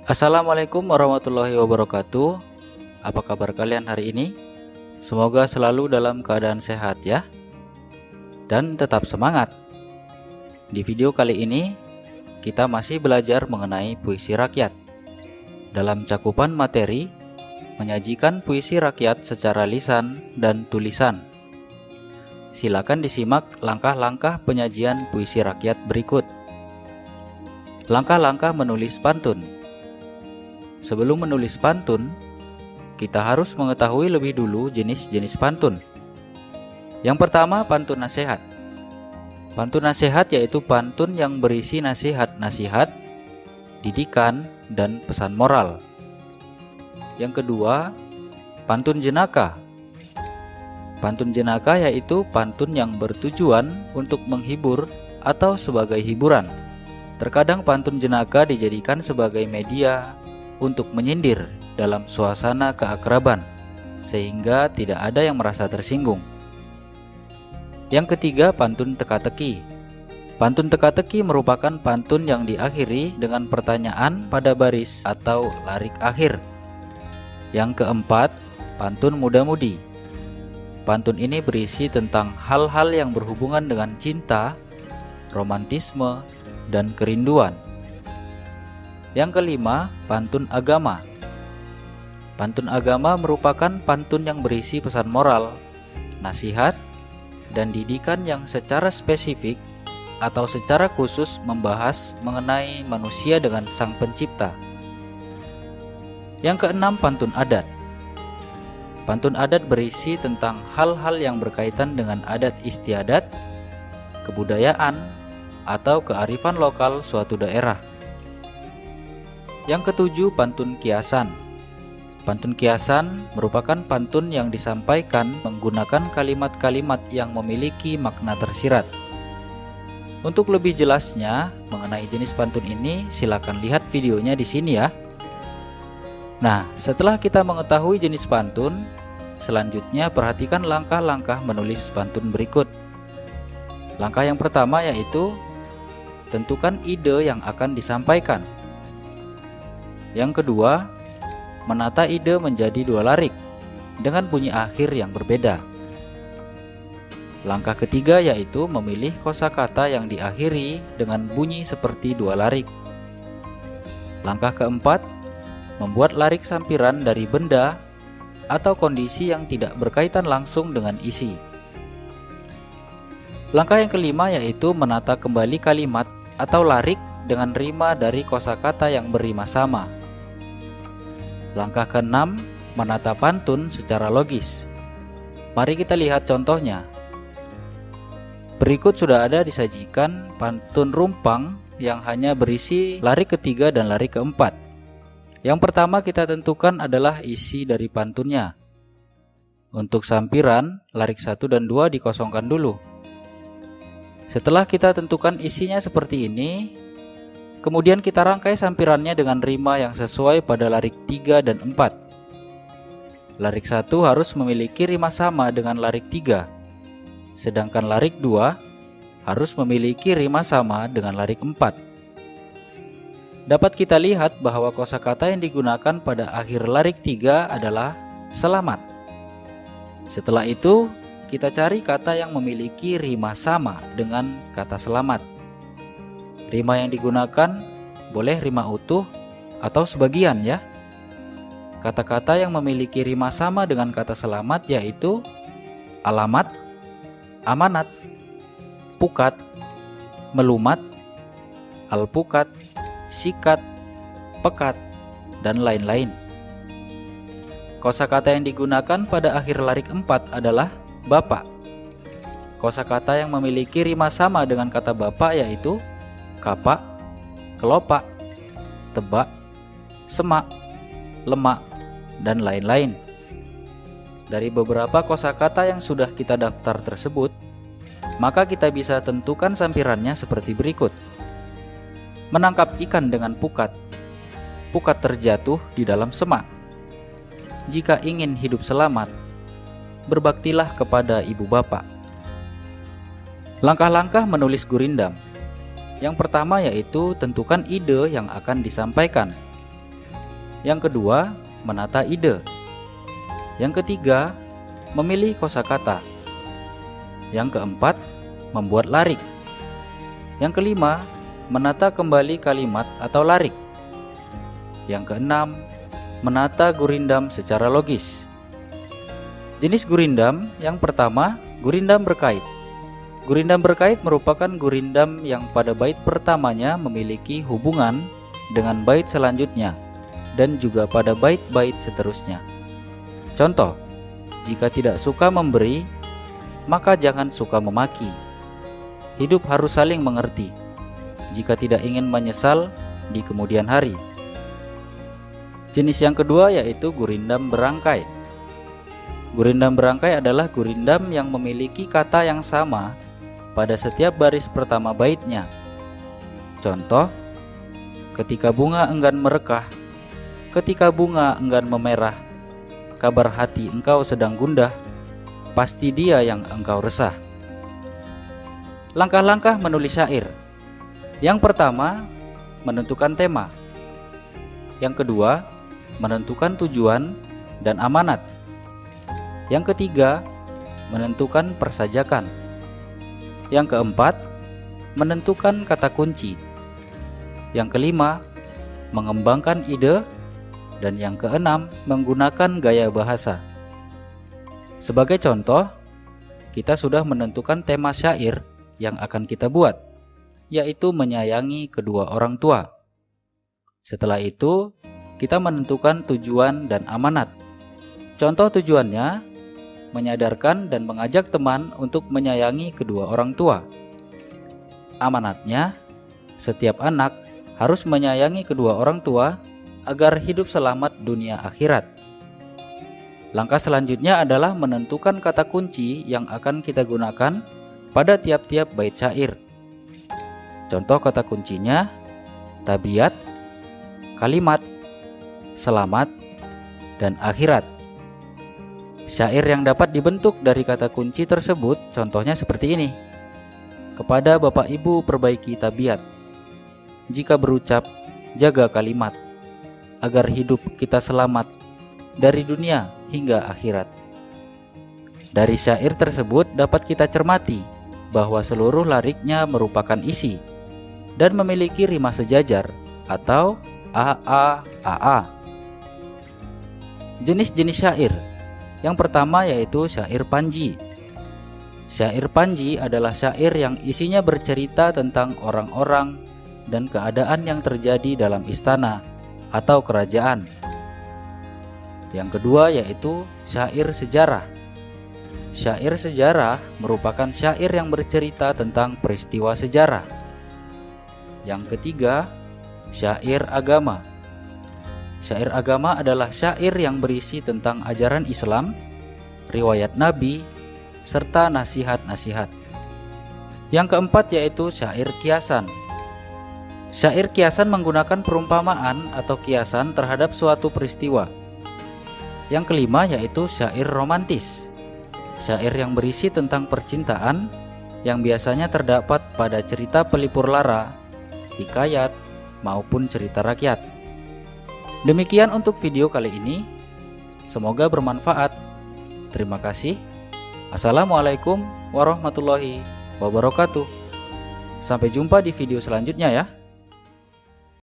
Assalamualaikum warahmatullahi wabarakatuh. Apa kabar kalian hari ini? Semoga selalu dalam keadaan sehat ya. Dan tetap semangat. Di video kali ini kita masih belajar mengenai puisi rakyat. Dalam cakupan materi menyajikan puisi rakyat secara lisan dan tulisan. Silakan disimak langkah-langkah penyajian puisi rakyat berikut. Langkah-langkah menulis pantun. Sebelum menulis pantun, kita harus mengetahui lebih dulu jenis-jenis pantun. Yang pertama, pantun nasihat. Pantun nasihat yaitu pantun yang berisi nasihat-nasihat, didikan, dan pesan moral. Yang kedua, pantun jenaka. Pantun jenaka yaitu pantun yang bertujuan untuk menghibur atau sebagai hiburan. Terkadang pantun jenaka dijadikan sebagai media untuk menyindir dalam suasana keakraban, sehingga tidak ada yang merasa tersinggung. Yang ketiga, pantun teka-teki. Pantun teka-teki merupakan pantun yang diakhiri dengan pertanyaan pada baris atau larik akhir. Yang keempat, pantun muda-mudi. Pantun ini berisi tentang hal-hal yang berhubungan dengan cinta, romantisme, dan kerinduan. Yang kelima, pantun agama. Pantun agama merupakan pantun yang berisi pesan moral, nasihat, dan didikan yang secara spesifik atau secara khusus membahas mengenai manusia dengan Sang Pencipta. Yang keenam, pantun adat. Pantun adat berisi tentang hal-hal yang berkaitan dengan adat istiadat, kebudayaan, atau kearifan lokal suatu daerah. Yang ketujuh, pantun kiasan. Pantun kiasan merupakan pantun yang disampaikan menggunakan kalimat-kalimat yang memiliki makna tersirat. Untuk lebih jelasnya mengenai jenis pantun ini, silakan lihat videonya di sini ya. Nah, setelah kita mengetahui jenis pantun, selanjutnya perhatikan langkah-langkah menulis pantun berikut. Langkah yang pertama yaitu tentukan ide yang akan disampaikan. Yang kedua, menata ide menjadi dua larik dengan bunyi akhir yang berbeda. Langkah ketiga yaitu memilih kosakata yang diakhiri dengan bunyi seperti dua larik. Langkah keempat, membuat larik sampiran dari benda atau kondisi yang tidak berkaitan langsung dengan isi. Langkah yang kelima yaitu menata kembali kalimat atau larik dengan rima dari kosakata yang berima sama. Langkah keenam, menata pantun secara logis. Mari kita lihat contohnya. Berikut sudah ada disajikan pantun rumpang yang hanya berisi larik ketiga dan larik keempat. Yang pertama kita tentukan adalah isi dari pantunnya. Untuk sampiran, larik 1 dan 2 dikosongkan dulu. Setelah kita tentukan isinya seperti ini, kemudian kita rangkai sampirannya dengan rima yang sesuai pada larik 3 dan 4. Larik 1 harus memiliki rima sama dengan larik 3, sedangkan larik 2 harus memiliki rima sama dengan larik 4. Dapat kita lihat bahwa kosakata yang digunakan pada akhir larik 3 adalah selamat. Setelah itu, kita cari kata yang memiliki rima sama dengan kata selamat. Rima yang digunakan boleh rima utuh atau sebagian ya. Kata-kata yang memiliki rima sama dengan kata selamat yaitu alamat, amanat, pukat, melumat, alpukat, sikat, pekat, dan lain-lain. Kosakata yang digunakan pada akhir larik 4 adalah bapak. Kosakata yang memiliki rima sama dengan kata bapak yaitu kapak, kelopak, tebak, semak, lemak, dan lain-lain. Dari beberapa kosakata yang sudah kita daftar tersebut, maka kita bisa tentukan sampirannya seperti berikut. Menangkap ikan dengan pukat. Pukat terjatuh di dalam semak. Jika ingin hidup selamat, berbaktilah kepada ibu bapak. Langkah-langkah menulis gurindam. Yang pertama yaitu tentukan ide yang akan disampaikan. Yang kedua, menata ide. Yang ketiga, memilih kosakata. Yang keempat, membuat larik. Yang kelima, menata kembali kalimat atau larik. Yang keenam, menata gurindam secara logis. Jenis gurindam yang pertama, gurindam berkait. Gurindam berkait merupakan gurindam yang pada bait pertamanya memiliki hubungan dengan bait selanjutnya dan juga pada bait-bait seterusnya. Contoh, jika tidak suka memberi, maka jangan suka memaki. Hidup harus saling mengerti, jika tidak ingin menyesal di kemudian hari. Jenis yang kedua yaitu gurindam berangkai. Gurindam berangkai adalah gurindam yang memiliki kata yang sama pada setiap baris pertama baitnya. Contoh, ketika bunga enggan merekah, ketika bunga enggan memerah, kabar hati engkau sedang gundah, pasti dia yang engkau resah. Langkah-langkah menulis syair. Yang pertama, menentukan tema. Yang kedua, menentukan tujuan dan amanat. Yang ketiga, menentukan persajakan. Yang keempat, menentukan kata kunci. Yang kelima, mengembangkan ide. Dan yang keenam, menggunakan gaya bahasa. Sebagai contoh, kita sudah menentukan tema syair yang akan kita buat, yaitu menyayangi kedua orang tua. Setelah itu, kita menentukan tujuan dan amanat. Contoh tujuannya, menyadarkan dan mengajak teman untuk menyayangi kedua orang tua. Amanatnya, setiap anak harus menyayangi kedua orang tua agar hidup selamat dunia akhirat. Langkah selanjutnya adalah menentukan kata kunci yang akan kita gunakan pada tiap-tiap bait syair. Contoh kata kuncinya, tabiat, kalimat, selamat, dan akhirat. Syair yang dapat dibentuk dari kata kunci tersebut contohnya seperti ini. Kepada Bapak Ibu perbaiki tabiat. Jika berucap, jaga kalimat, agar hidup kita selamat dari dunia hingga akhirat. Dari syair tersebut dapat kita cermati bahwa seluruh lariknya merupakan isi dan memiliki rima sejajar atau AA. Jenis-jenis syair. Yang pertama yaitu syair panji. Syair panji adalah syair yang isinya bercerita tentang orang-orang dan keadaan yang terjadi dalam istana atau kerajaan. Yang kedua yaitu syair sejarah. Syair sejarah merupakan syair yang bercerita tentang peristiwa sejarah. Yang ketiga, syair agama. Syair agama adalah syair yang berisi tentang ajaran Islam, riwayat Nabi, serta nasihat-nasihat. Yang keempat yaitu syair kiasan. Syair kiasan menggunakan perumpamaan atau kiasan terhadap suatu peristiwa. Yang kelima yaitu syair romantis. Syair yang berisi tentang percintaan yang biasanya terdapat pada cerita pelipur lara, hikayat, maupun cerita rakyat. Demikian untuk video kali ini. Semoga bermanfaat. Terima kasih. Assalamualaikum warahmatullahi wabarakatuh. Sampai jumpa di video selanjutnya ya.